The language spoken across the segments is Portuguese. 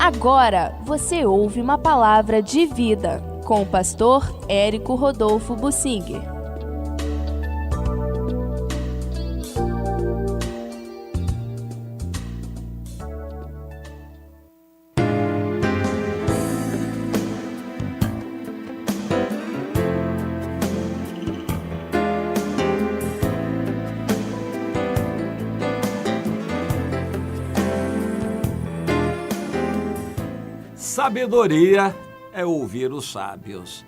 Agora você ouve uma palavra de vida com o pastor Érico Rodolfo Bussinger. Sabedoria é ouvir os sábios.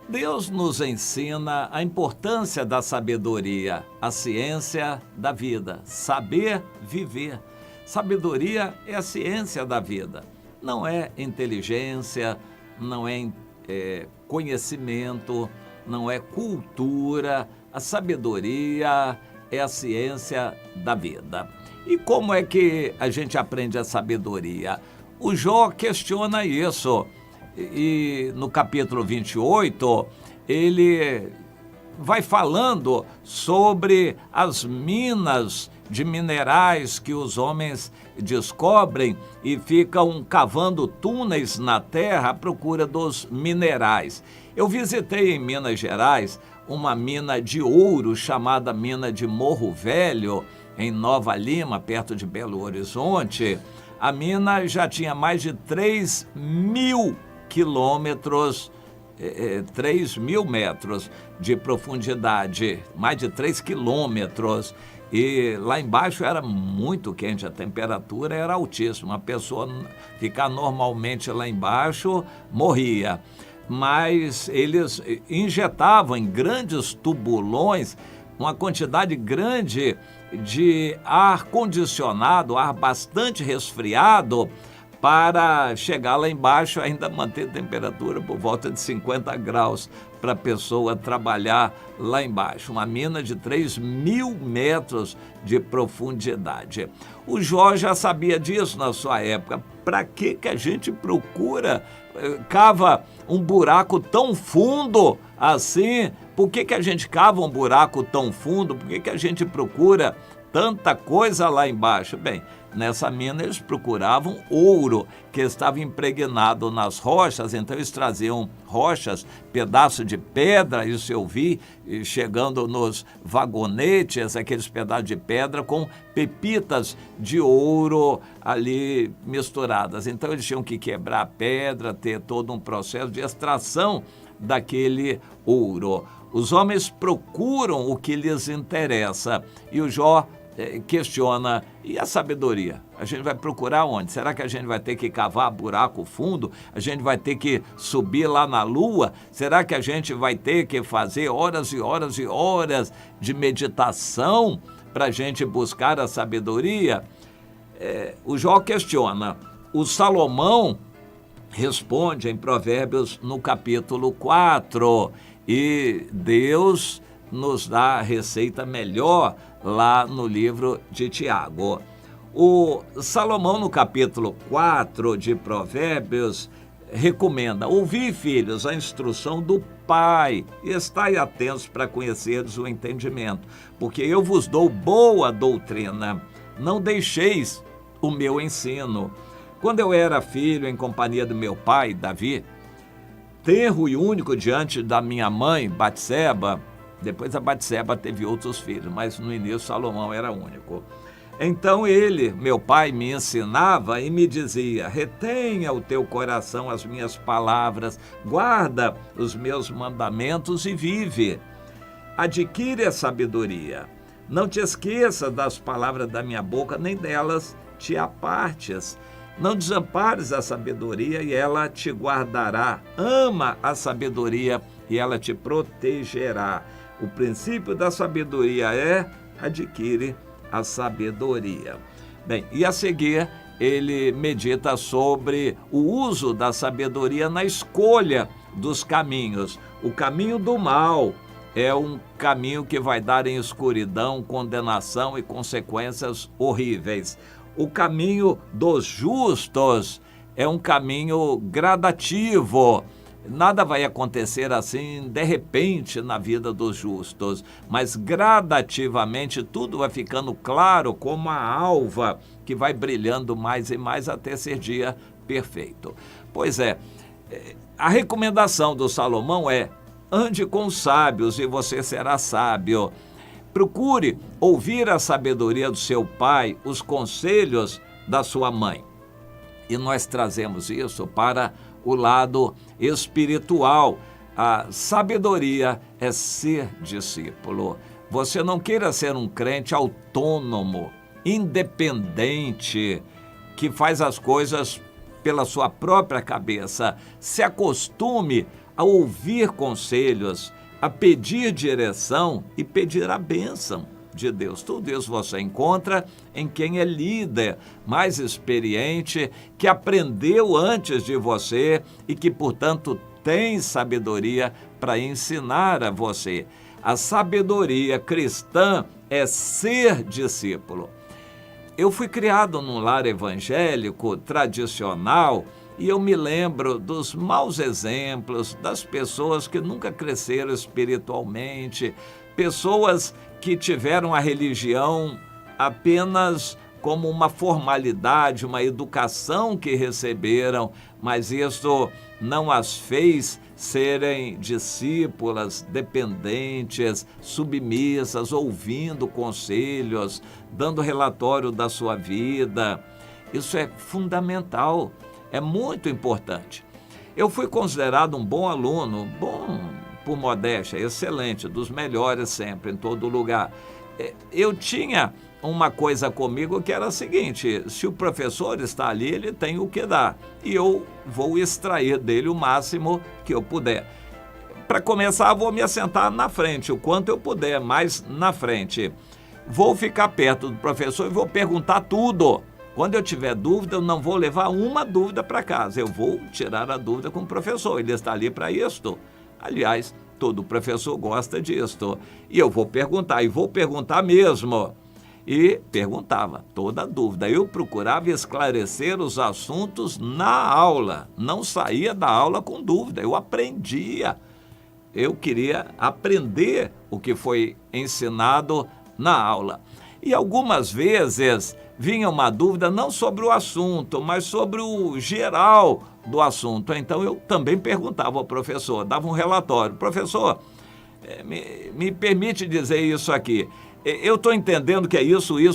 Deus nos ensina a importância da sabedoria, a ciência da vida, saber viver. Sabedoria é a ciência da vida, não é inteligência, não é conhecimento, não é cultura. A sabedoria é a ciência da vida. E como é que a gente aprende a sabedoria? O Jó questiona isso, e no capítulo 28, ele vai falando sobre as minas de minerais que os homens descobrem e ficam cavando túneis na terra à procura dos minerais. Eu visitei em Minas Gerais uma mina de ouro chamada mina de Morro Velho, em Nova Lima, perto de Belo Horizonte. A mina já tinha mais de 3.000 quilômetros, 3.000 metros de profundidade, mais de 3 quilômetros. E lá embaixo era muito quente, a temperatura era altíssima. A pessoa ficar normalmente lá embaixo morria. Mas eles injetavam em grandes tubulões uma quantidade grande de ar condicionado, ar bastante resfriado, para chegar lá embaixo e ainda manter a temperatura por volta de 50 graus para a pessoa trabalhar lá embaixo. Uma mina de 3.000 metros de profundidade. O Jó já sabia disso na sua época. Para que a gente procura, cava um buraco tão fundo assim? Por que a gente cava um buraco tão fundo? Por que a gente procura tanta coisa lá embaixo? Bem, nessa mina eles procuravam ouro que estava impregnado nas rochas, então eles traziam rochas, pedaços de pedra, isso eu vi, chegando nos vagonetes, aqueles pedaços de pedra com pepitas de ouro ali misturadas. Então eles tinham que quebrar a pedra, ter todo um processo de extração daquele ouro. Os homens procuram o que lhes interessa e o Jó questiona, e a sabedoria? A gente vai procurar onde? Será que a gente vai ter que cavar buraco fundo? A gente vai ter que subir lá na lua? Será que a gente vai ter que fazer horas e horas e horas de meditação para a gente buscar a sabedoria? O Jó questiona. O Salomão responde em Provérbios no capítulo 4, e Deus nos dá a receita melhor lá no livro de Tiago. O Salomão, no capítulo 4 de Provérbios, recomenda: ouvi, filhos, a instrução do pai, e estai atentos para conheceres o entendimento, porque eu vos dou boa doutrina, não deixeis o meu ensino. Quando eu era filho, em companhia do meu pai, Davi, tenro e único diante da minha mãe, Batseba. Depois a Batseba teve outros filhos, mas no início Salomão era único. Então ele, meu pai, me ensinava e me dizia: retenha o teu coração as minhas palavras, guarda os meus mandamentos e vive. Adquire a sabedoria. Não te esqueça das palavras da minha boca, nem delas te apartes. Não desampares a sabedoria e ela te guardará. Ama a sabedoria e ela te protegerá. O princípio da sabedoria é: adquire a sabedoria. Bem, e a seguir ele medita sobre o uso da sabedoria na escolha dos caminhos. O caminho do mal é um caminho que vai dar em escuridão, condenação e consequências horríveis. O caminho dos justos é um caminho gradativo, Nada vai acontecer assim de repente na vida dos justos, mas gradativamente tudo vai ficando claro como a alva que vai brilhando mais e mais até ser dia perfeito. Pois é, a recomendação do Salomão é: ande com os sábios e você será sábio. Procure ouvir a sabedoria do seu pai, os conselhos da sua mãe. E nós trazemos isso para o lado espiritual. A sabedoria é ser discípulo. Você não queira ser um crente autônomo, independente, que faz as coisas pela sua própria cabeça. Se acostume a ouvir conselhos, a pedir direção e pedir a bênção de Deus. Tudo isso você encontra em quem é líder, mais experiente, que aprendeu antes de você e que, portanto, tem sabedoria para ensinar a você. A sabedoria cristã é ser discípulo. Eu fui criado num lar evangélico tradicional e eu me lembro dos maus exemplos, das pessoas que nunca cresceram espiritualmente, pessoas que tiveram a religião apenas como uma formalidade, uma educação que receberam, mas isso não as fez serem discípulas, dependentes, submissas, ouvindo conselhos, dando relatório da sua vida. Isso é fundamental, é muito importante. Eu fui considerado um bom aluno, por modéstia, excelente, dos melhores sempre, em todo lugar. Eu tinha uma coisa comigo que era a seguinte: se o professor está ali, ele tem o que dar, e eu vou extrair dele o máximo que eu puder. Para começar, vou me assentar na frente, o quanto eu puder, mais na frente. Vou ficar perto do professor e vou perguntar tudo. Quando eu tiver dúvida, eu não vou levar uma dúvida para casa, eu vou tirar a dúvida com o professor, ele está ali para isto. Aliás, todo professor gosta disto. E eu vou perguntar, e vou perguntar mesmo. E perguntava toda dúvida. Eu procurava esclarecer os assuntos na aula. Não saía da aula com dúvida, eu aprendia. Eu queria aprender o que foi ensinado na aula. E algumas vezes vinha uma dúvida não sobre o assunto, mas sobre o geral do assunto. Então eu também perguntava ao professor, dava um relatório. Professor, me permite dizer isso aqui. Eu estou entendendo que é isso e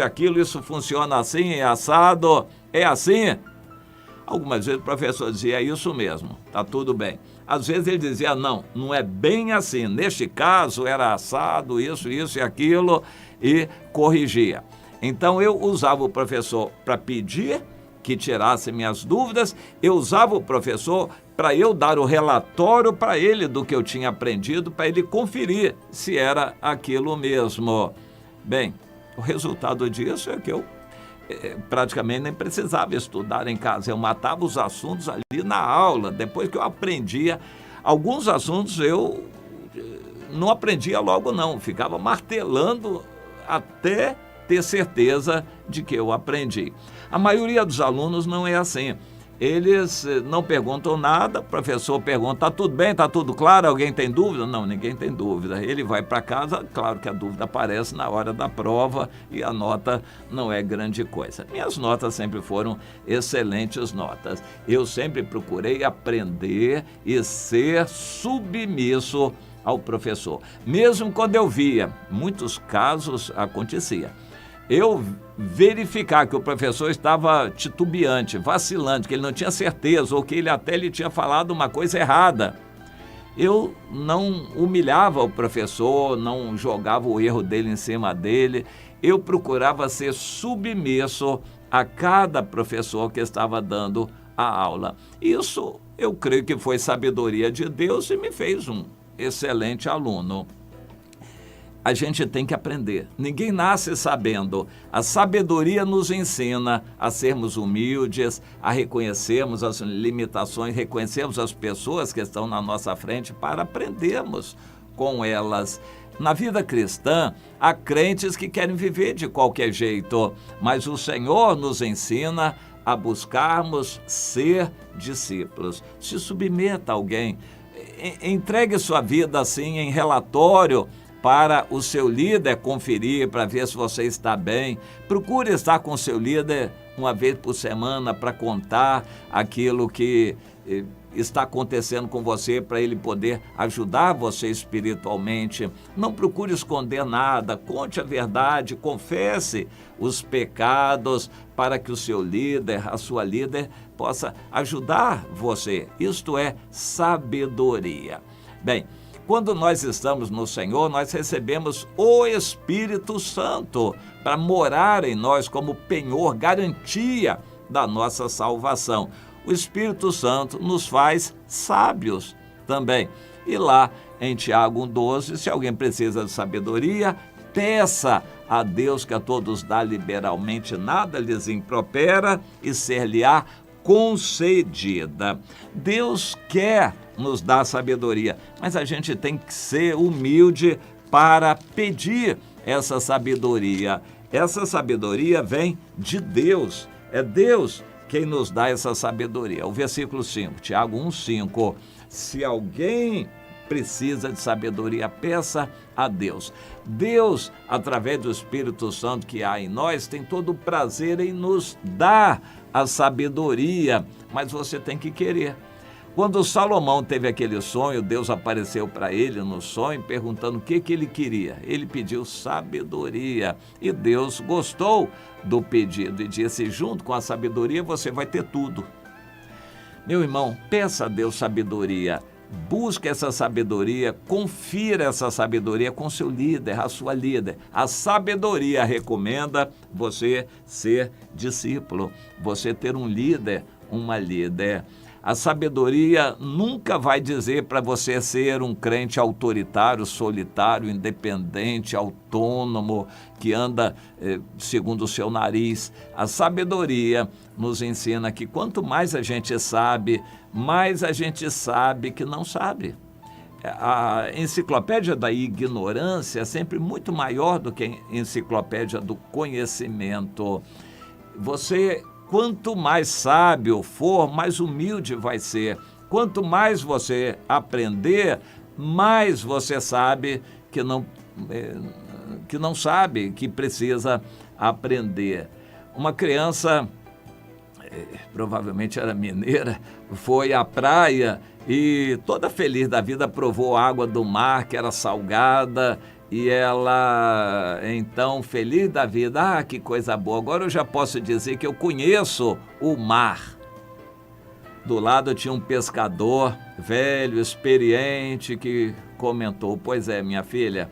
aquilo, isso funciona assim, é assado, é assim? Algumas vezes o professor dizia: é isso mesmo, tá tudo bem. Às vezes ele dizia: não é bem assim, neste caso era assado, isso e aquilo, e corrigia. Então eu usava o professor para pedir que tirasse minhas dúvidas, eu usava o professor para eu dar o relatório para ele do que eu tinha aprendido, para ele conferir se era aquilo mesmo. Bem, o resultado disso é que eu praticamente nem precisava estudar em casa, eu matava os assuntos ali na aula, depois que eu aprendia. Alguns assuntos eu não aprendia logo não, ficava martelando até ter certeza de que eu aprendi. A maioria dos alunos não é assim. Eles não perguntam nada, o professor pergunta: tá tudo bem, tá tudo claro, alguém tem dúvida? Não, ninguém tem dúvida. Ele vai para casa, claro que a dúvida aparece na hora da prova e a nota não é grande coisa. Minhas notas sempre foram excelentes notas. Eu sempre procurei aprender e ser submisso ao professor. Mesmo quando eu via, muitos casos acontecia, eu verificar que o professor estava titubeante, vacilante, que ele não tinha certeza ou que ele até lhe tinha falado uma coisa errada. Eu não humilhava o professor, não jogava o erro dele em cima dele, eu procurava ser submisso a cada professor que estava dando a aula. Isso eu creio que foi sabedoria de Deus e me fez um excelente aluno. A gente tem que aprender. Ninguém nasce sabendo. A sabedoria nos ensina a sermos humildes, a reconhecermos as limitações, reconhecermos as pessoas que estão na nossa frente para aprendermos com elas. Na vida cristã, há crentes que querem viver de qualquer jeito, mas o Senhor nos ensina a buscarmos ser discípulos. Se submeta a alguém, entregue sua vida assim em relatório para o seu líder conferir, para ver se você está bem. Procure estar com o seu líder uma vez por semana para contar aquilo que está acontecendo com você, para ele poder ajudar você espiritualmente. Não procure esconder nada, conte a verdade, confesse os pecados para que o seu líder, a sua líder, possa ajudar você. Isto é sabedoria. Bem, quando nós estamos no Senhor, nós recebemos o Espírito Santo para morar em nós como penhor, garantia da nossa salvação. O Espírito Santo nos faz sábios também. E lá em Tiago 1,12, se alguém precisa de sabedoria, peça a Deus, que a todos dá liberalmente, nada lhes impropera e ser-lhe-á concedida. Deus quer nos dar sabedoria, mas a gente tem que ser humilde para pedir essa sabedoria. Essa sabedoria vem de Deus, é Deus quem nos dá essa sabedoria. O versículo 5, Tiago 1,5, se alguém precisa de sabedoria, peça a Deus. Deus, através do Espírito Santo que há em nós, tem todo o prazer em nos dar a sabedoria, mas você tem que querer. Quando Salomão teve aquele sonho, Deus apareceu para ele no sonho, perguntando o que ele queria. Ele pediu sabedoria e Deus gostou do pedido e disse, junto com a sabedoria você vai ter tudo. Meu irmão, peça a Deus sabedoria, busque essa sabedoria, confira essa sabedoria com seu líder, a sua líder. A sabedoria recomenda você ser discípulo, você ter um líder, uma líder. A sabedoria nunca vai dizer para você ser um crente autoritário, solitário, independente, autônomo, que anda segundo o seu nariz. A sabedoria nos ensina que quanto mais a gente sabe, mais a gente sabe que não sabe. A enciclopédia da ignorância é sempre muito maior do que a enciclopédia do conhecimento. Quanto mais sábio for, mais humilde vai ser. Quanto mais você aprender, mais você sabe que não sabe, que precisa aprender. Uma criança, provavelmente era mineira, foi à praia e toda feliz da vida provou a água do mar, que era salgada, e ela, então, feliz da vida, que coisa boa, agora eu já posso dizer que eu conheço o mar. Do lado tinha um pescador velho, experiente, que comentou, pois é, minha filha,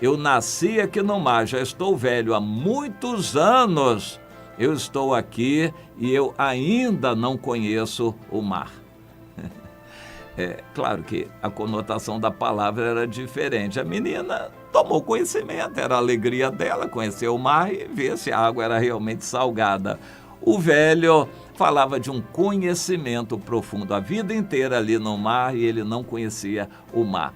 eu nasci aqui no mar, já estou velho há muitos anos, eu estou aqui e eu ainda não conheço o mar. Claro que a conotação da palavra era diferente. A menina tomou conhecimento, era a alegria dela, conhecer o mar e ver se a água era realmente salgada. O velho falava de um conhecimento profundo, a vida inteira ali no mar, e ele não conhecia o mar.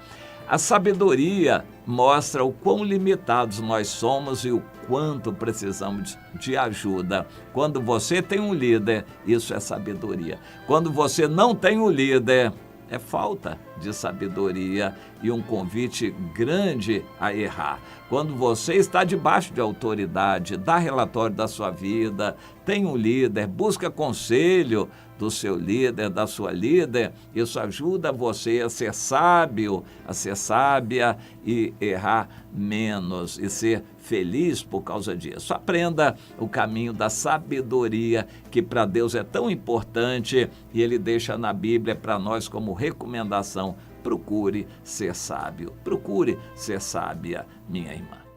A sabedoria mostra o quão limitados nós somos e o quanto precisamos de ajuda. Quando você tem um líder, isso é sabedoria. Quando você não tem um líder, é falta de sabedoria e um convite grande a errar. Quando você está debaixo de autoridade, dá relatório da sua vida, tem um líder, busca conselho do seu líder, da sua líder, isso ajuda você a ser sábio, a ser sábia e errar menos e ser feliz por causa disso. Aprenda o caminho da sabedoria, que para Deus é tão importante, e Ele deixa na Bíblia para nós como recomendação. Procure ser sábio, procure ser sábia, minha irmã.